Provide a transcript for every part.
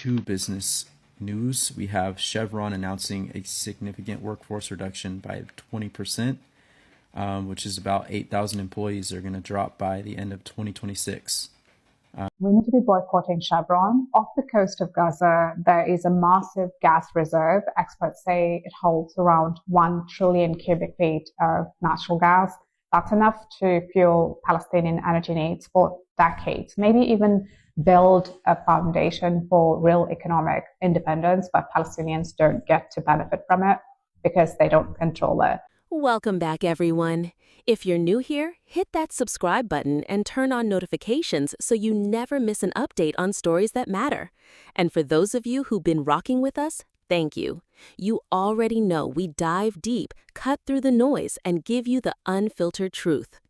two business news. We have Chevron announcing a significant workforce reduction by 20%, which is about 8,000 employees are going to drop by the end of 2026. We need to be boycotting Chevron. Off the coast of Gaza, there is a massive gas reserve. Experts say it holds around 1 trillion cubic feet of natural gas. That's enough to fuel Palestinian energy needs for decades, maybe even build a foundation for real economic independence, but Palestinians don't get to benefit from it because they don't control it. Welcome back, everyone. If you're new here, hit that subscribe button and turn on notifications so you never miss an update on stories that matter. And for those of you who've been rocking with us, thank you. You already know we dive deep, cut through the noise, and give you the unfiltered truth.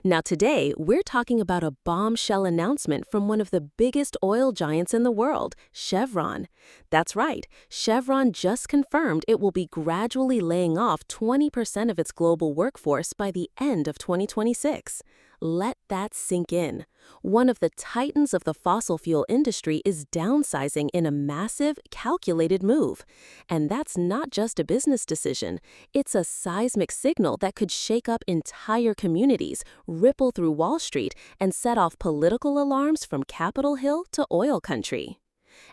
Now today, we're talking about a bombshell announcement from one of the biggest oil giants in the world, Chevron. That's right, Chevron just confirmed it will be gradually laying off 20% of its global workforce by the end of 2026. Let that sink in. One of the titans of the fossil fuel industry is downsizing in a massive, calculated move. And that's not just a business decision. It's a seismic signal that could shake up entire communities, ripple through Wall Street, and set off political alarms from Capitol Hill to oil country.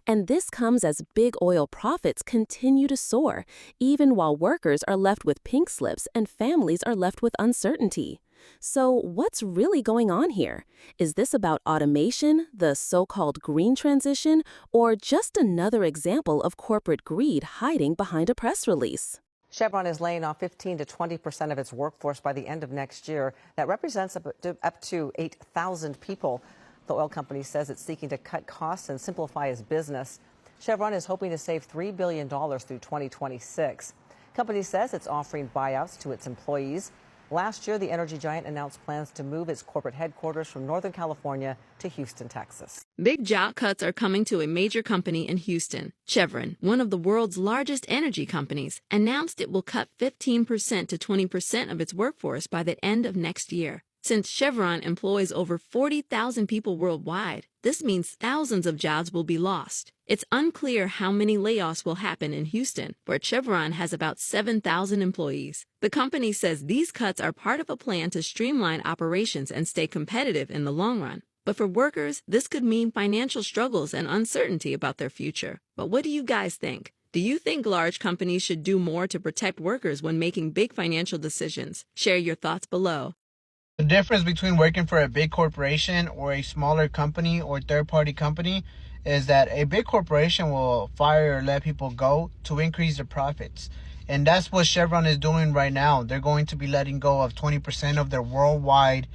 And this comes as big oil profits continue to soar, even while workers are left with pink slips and families are left with uncertainty. So what's really going on here? Is this about automation, the so-called green transition, or just another example of corporate greed hiding behind a press release? Chevron is laying off 15 to 20% of its workforce by the end of next year. That represents up to 8,000 people. The oil company says it's seeking to cut costs and simplify its business. Chevron is hoping to save $3 billion through 2026. Company says it's offering buyouts to its employees. Last year, the energy giant announced plans to move its corporate headquarters from Northern California to Houston, Texas. Big job cuts are coming to a major company in Houston. Chevron, one of the world's largest energy companies, announced it will cut 15% to 20% of its workforce by the end of next year. Since Chevron employs over 40,000 people worldwide, this means thousands of jobs will be lost. It's unclear how many layoffs will happen in Houston, where Chevron has about 7,000 employees. The company says these cuts are part of a plan to streamline operations and stay competitive in the long run. But for workers, this could mean financial struggles and uncertainty about their future. But what do you guys think? Do you think large companies should do more to protect workers when making big financial decisions? Share your thoughts below. The difference between working for a big corporation or a smaller company or third-party company is that a big corporation will fire or let people go to increase their profits. And that's what Chevron is doing right now. They're going to be letting go of 20% of their worldwide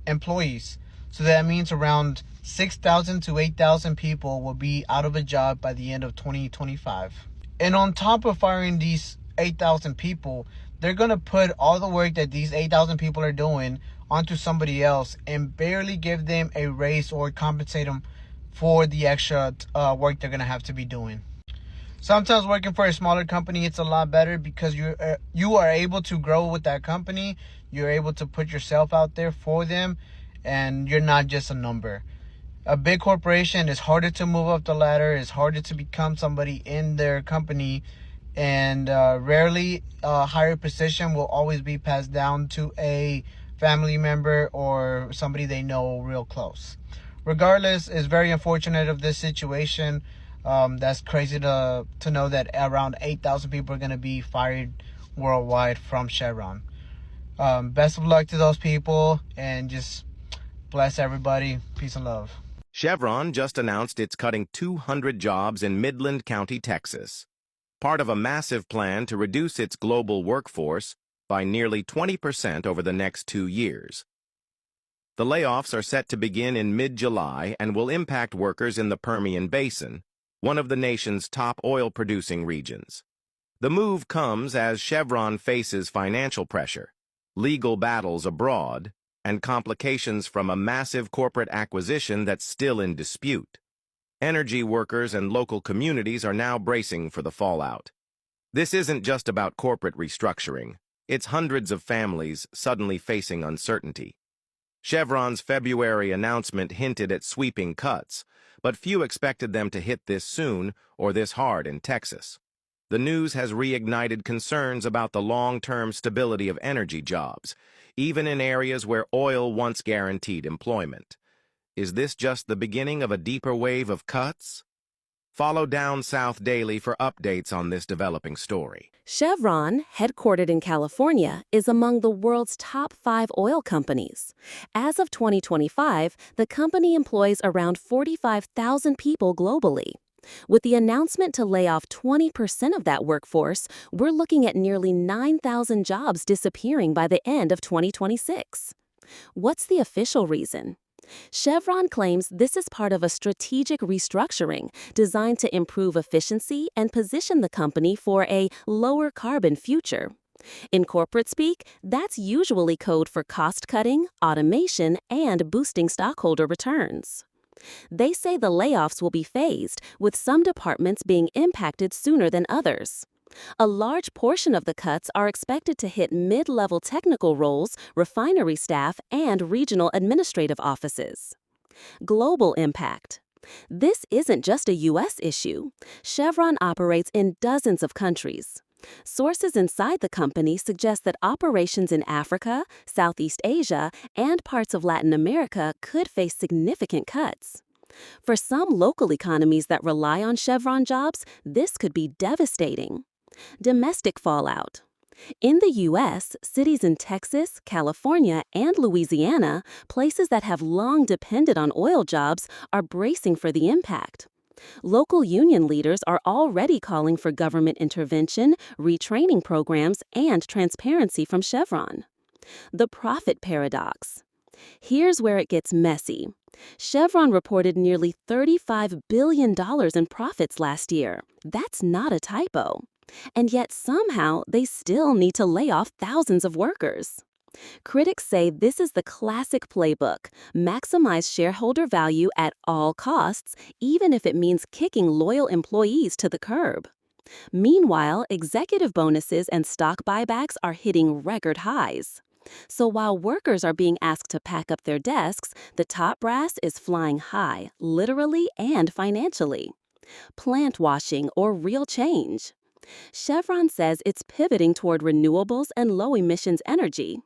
employees. So that means around 6,000 to 8,000 people will be out of a job by the end of 2025. And on top of firing these 8,000 people, they're going to put all the work that these 8,000 people are doing onto somebody else and barely give them a raise or compensate them for the extra work they're going to have to be doing. Sometimes working for a smaller company, it's a lot better because you are able to grow with that company. You're able to put yourself out there for them, and you're not just a number. A big corporation is harder to move up the ladder. It's harder to become somebody in their company. And rarely a higher position will always be passed down to a family member or somebody they know real close. Regardless, it's very unfortunate of this situation. That's crazy to know that around 8,000 people are going to be fired worldwide from Chevron. Best of luck to those people, and just bless everybody. Peace and love. Chevron just announced it's cutting 200 jobs in Midland County, Texas, part of a massive plan to reduce its global workforce by nearly 20% over the next 2 years. The layoffs are set to begin in mid-July and will impact workers in the Permian Basin, one of the nation's top oil-producing regions. The move comes as Chevron faces financial pressure, legal battles abroad, and complications from a massive corporate acquisition that's still in dispute. Energy workers and local communities are now bracing for the fallout. This isn't just about corporate restructuring. It's hundreds of families suddenly facing uncertainty. Chevron's February announcement hinted at sweeping cuts, but few expected them to hit this soon or this hard in Texas. The news has reignited concerns about the long-term stability of energy jobs, even in areas where oil once guaranteed employment. Is this just the beginning of a deeper wave of cuts? Follow Down South Daily for updates on this developing story. Chevron, headquartered in California, is among the world's top 5 oil companies. As of 2025, the company employs around 45,000 people globally. With the announcement to lay off 20% of that workforce, we're looking at nearly 9,000 jobs disappearing by the end of 2026. What's the official reason? Chevron claims this is part of a strategic restructuring designed to improve efficiency and position the company for a lower carbon future. In corporate speak, that's usually code for cost-cutting, automation, and boosting stockholder returns. They say the layoffs will be phased, with some departments being impacted sooner than others. A large portion of the cuts are expected to hit mid-level technical roles, refinery staff, and regional administrative offices. Global impact. This isn't just a U.S. issue. Chevron operates in dozens of countries. Sources inside the company suggest that operations in Africa, Southeast Asia, and parts of Latin America could face significant cuts. For some local economies that rely on Chevron jobs, this could be devastating. Domestic fallout. In the U.S., cities in Texas, California, and Louisiana, places that have long depended on oil jobs, are bracing for the impact. Local union leaders are already calling for government intervention, retraining programs, and transparency from Chevron. The profit paradox. Here's where it gets messy. Chevron reported nearly $35 billion in profits last year. That's not a typo. And yet somehow they still need to lay off thousands of workers. Critics say this is the classic playbook: maximize shareholder value at all costs, even if it means kicking loyal employees to the curb. Meanwhile, executive bonuses and stock buybacks are hitting record highs. So while workers are being asked to pack up their desks, the top brass is flying high, literally and financially. Plant washing or real change. Chevron says it's pivoting toward renewables and low-emissions energy.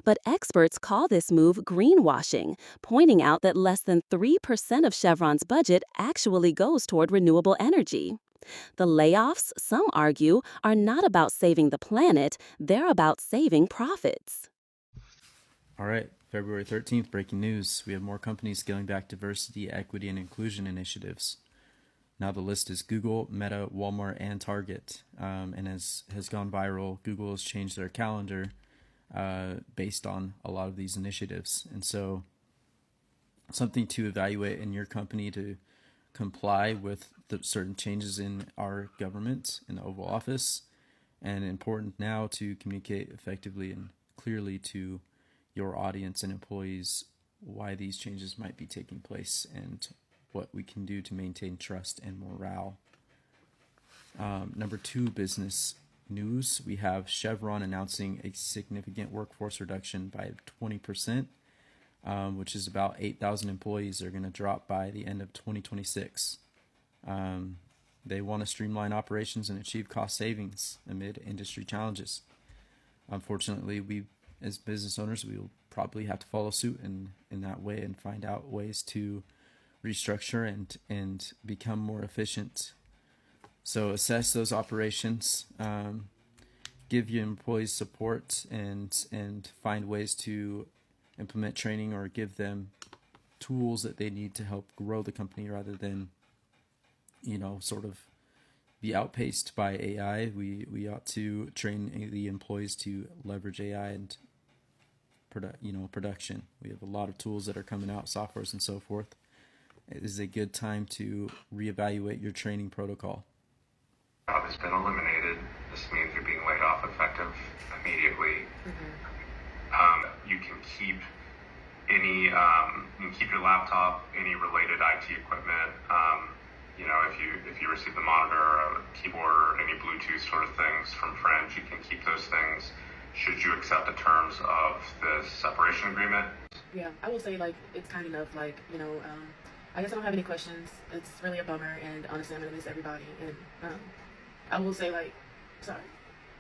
But experts call this move greenwashing, pointing out that less than 3% of Chevron's budget actually goes toward renewable energy. The layoffs, some argue, are not about saving the planet, they're about saving profits. All right, February 13th, breaking news. We have more companies scaling back diversity, equity, and inclusion initiatives. Now the list is Google, Meta, Walmart, and Target. And as has gone viral, Google has changed their calendar based on a lot of these initiatives. And so something to evaluate in your company to comply with the certain changes in our government, in the Oval Office, and important now to communicate effectively and clearly to your audience and employees why these changes might be taking place and what we can do to maintain trust and morale. Number 2, business news. We have Chevron announcing a significant workforce reduction by 20%, which is about 8,000 employees are going to drop by the end of 2026. They want to streamline operations and achieve cost savings amid industry challenges. Unfortunately, we as business owners, we will probably have to follow suit in that way and find out ways to restructure and become more efficient. So assess those operations, give your employees support, and find ways to implement training or give them tools that they need to help grow the company rather than, sort of be outpaced by AI. We ought to train the employees to leverage AI and production. We have a lot of tools that are coming out, softwares and so forth. It is a good time to reevaluate your training protocol. Job has been eliminated. This means you're being laid off effective immediately. You can keep keep your laptop, any related IT equipment. If you receive the monitor, a keyboard, or any Bluetooth sort of things from friends, you can keep those things. Should you accept the terms of the separation agreement, Yeah, I will say like it's kind enough. Like I guess I don't have any questions. It's really a bummer, and honestly, I'm gonna miss everybody. And I will say like, sorry,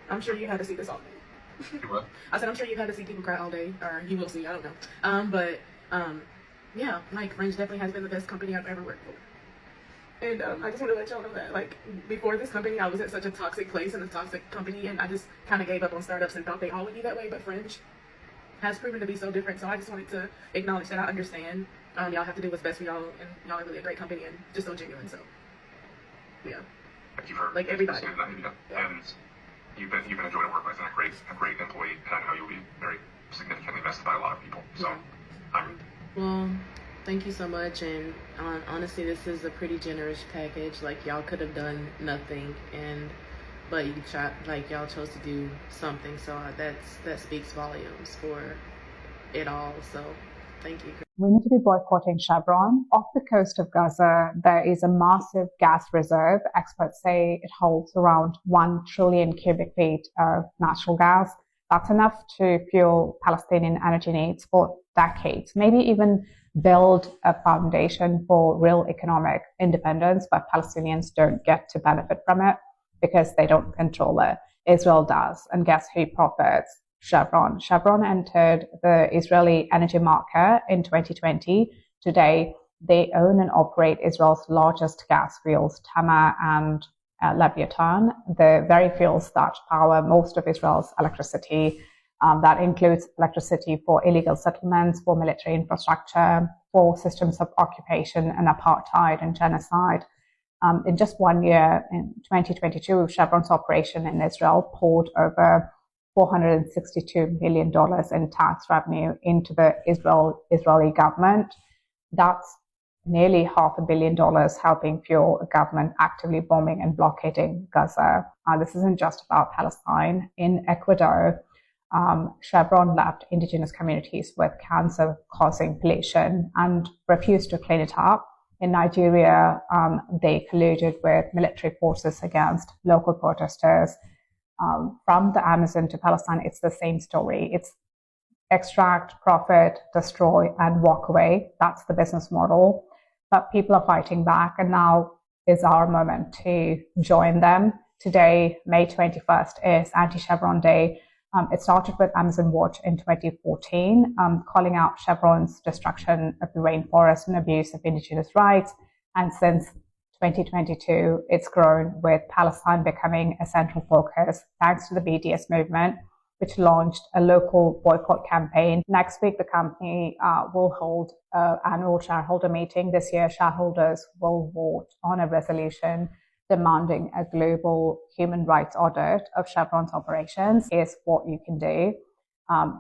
I'm sure you had to see this all day. What? I said I'm sure you've had to see people cry all day, or you will see. I don't know. But yeah, like Fringe definitely has been the best company I've ever worked for. And I just want to let y'all know that, like, before this company, I was at such a toxic place in a toxic company, and I just kind of gave up on startups and thought they all would be that way. But Fringe has proven to be so different. So I just wanted to acknowledge that I understand. Y'all have to do what's best for y'all, and y'all are really a great company and just so genuine. So, yeah. Thank you for like everybody. Yeah. And you've been enjoying to work with and a great employee, and I know you'll be very significantly invested by a lot of people. So, Yeah. I'm Well, thank you so much. And honestly, this is a pretty generous package. Like y'all could have done nothing, but y'all chose to do something. So that speaks volumes for it all. So thank you. We need to be boycotting Chevron. Off the coast of Gaza, there is a massive gas reserve. Experts say it holds around 1 trillion cubic feet of natural gas. That's enough to fuel Palestinian energy needs for decades, maybe even build a foundation for real economic independence, but Palestinians don't get to benefit from it because they don't control it. Israel does. And guess who profits? Chevron. Chevron entered the Israeli energy market in 2020. Today, they own and operate Israel's largest gas fields, Tamar and Leviathan, the very fuels that power most of Israel's electricity. That includes electricity for illegal settlements, for military infrastructure, for systems of occupation and apartheid and genocide. In just 1 year, in 2022, Chevron's operation in Israel poured over $462 million in tax revenue into the Israeli government. That's nearly $500 million helping fuel a government actively bombing and blockading Gaza. This isn't just about Palestine. In Ecuador, Chevron left indigenous communities with cancer-causing pollution and refused to clean it up. In Nigeria, they colluded with military forces against local protesters. From the Amazon to Palestine, it's the same story. It's extract, profit, destroy, and walk away. That's the business model. But people are fighting back, and now is our moment to join them. Today, May 21st, is Anti-Chevron Day. It started with Amazon Watch in 2014, calling out Chevron's destruction of the rainforest and abuse of indigenous rights. And since 2022, it's grown with Palestine becoming a central focus thanks to the BDS movement, which launched a local boycott campaign. Next week, the company will hold an annual shareholder meeting. This year, shareholders will vote on a resolution demanding a global human rights audit of Chevron's operations. Here's what you can do.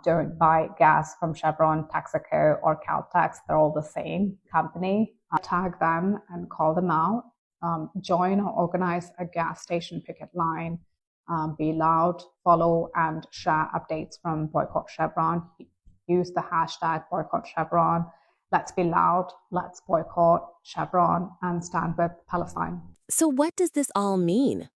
Don't buy gas from Chevron, Texaco, or Caltex. They're all the same company. Tag them and call them out. Join or organize a gas station picket line. Be loud, follow and share updates from Boycott Chevron. Use the hashtag Boycott Chevron. Let's be loud, let's boycott Chevron and stand with Palestine. So what does this all mean?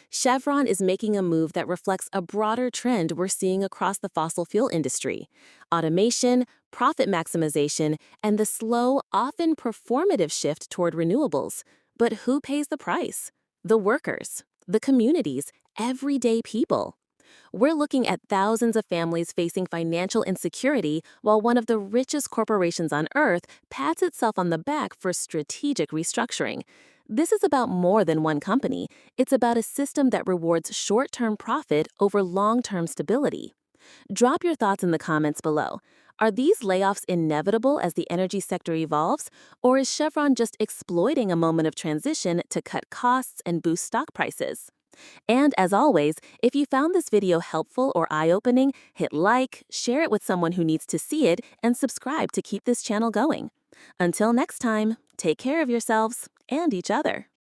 Chevron is making a move that reflects a broader trend we're seeing across the fossil fuel industry: automation, profit maximization, and the slow, often performative shift toward renewables. But who pays the price? The workers, the communities, everyday people. We're looking at thousands of families facing financial insecurity while one of the richest corporations on Earth pats itself on the back for strategic restructuring. This is about more than one company. It's about a system that rewards short-term profit over long-term stability. Drop your thoughts in the comments below. Are these layoffs inevitable as the energy sector evolves, or is Chevron just exploiting a moment of transition to cut costs and boost stock prices? And as always, if you found this video helpful or eye-opening, hit like, share it with someone who needs to see it, and subscribe to keep this channel going. Until next time, take care of yourselves and each other.